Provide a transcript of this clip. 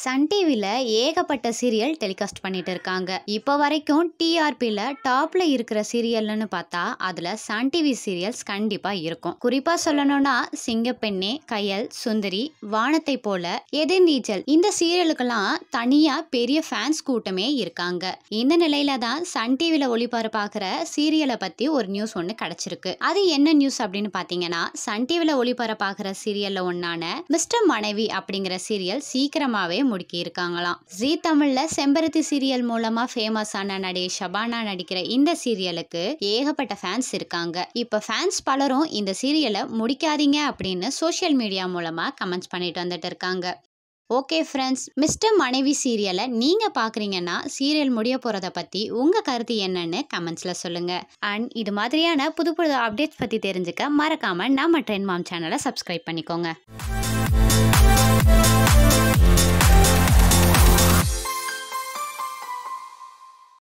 Sun டிவில ஏகப்பட்ட serial telecast பண்ணிட்டு இருக்காங்க. இப்போ வரைக்கும் டிஆர்பியில் டாப்ல இருக்கிற சீரியல்னு பார்த்தா அதில் சன் டிவி சீரியல்ஸ் கண்டிப்பாக இருக்கும். குறிப்பாக சொல்லணும்னா சிங்கப்பெண்ணே, கயல், சுந்தரி, வானத்தை போல, எதிர்நீச்சல் இந்த சீரியலுக்கெல்லாம் தனியாக பெரிய ஃபேன்ஸ் கூட்டமே இருக்காங்க. இந்த நிலையில தான் சன் டிவியில் ஒளிபரப்பாகிற சீரியலை பற்றி ஒரு நியூஸ் ஒன்று கிடைச்சிருக்கு. அது என்ன நியூஸ் அப்படின்னு பார்த்தீங்கன்னா, சன் டிவியில் ஒளிபரப்பாகிற சீரியலில் ஒன்றான மிஸ்டர் மனைவி அப்படிங்கிற சீரியல் சீக்கிரமாகவே முடுக்கி இருக்காங்களாம். ஜீ தமிழ்ல செம்பருத்தி சீரியல் மூலமா ஃபேமஸ் ஆன நடிகை ஷபானா நடிக்கிற இந்த சீரியலுக்கு ஏகப்பட்ட ஃபேன்ஸ் இருக்காங்க. இப்ப ஃபேன்ஸ் பலரும் இந்த சீரியலை முடிக்காதீங்க அப்படின்னு சோஷியல் மீடியா மூலமா கமெண்ட்ஸ் பண்ணிட்டு வந்துட்டு இருக்காங்க. ஓகே ஃப்ரெண்ட்ஸ், மிஸ்டர் மனைவி சீரியலை நீங்க பாக்குறீங்கன்னா சீரியல் முடிய போறத பத்தி உங்க கருத்து என்னன்னு கமெண்ட்ஸ்ல சொல்லுங்க. அண்ட் இது மாதிரியான புது புது அப்டேட்ஸ் பத்தி தெரிஞ்சுக்க மறக்காம நம்ம ட்ரெண்ட் மாம் சேனலை சப்ஸ்கிரைப் பண்ணிக்கோங்க.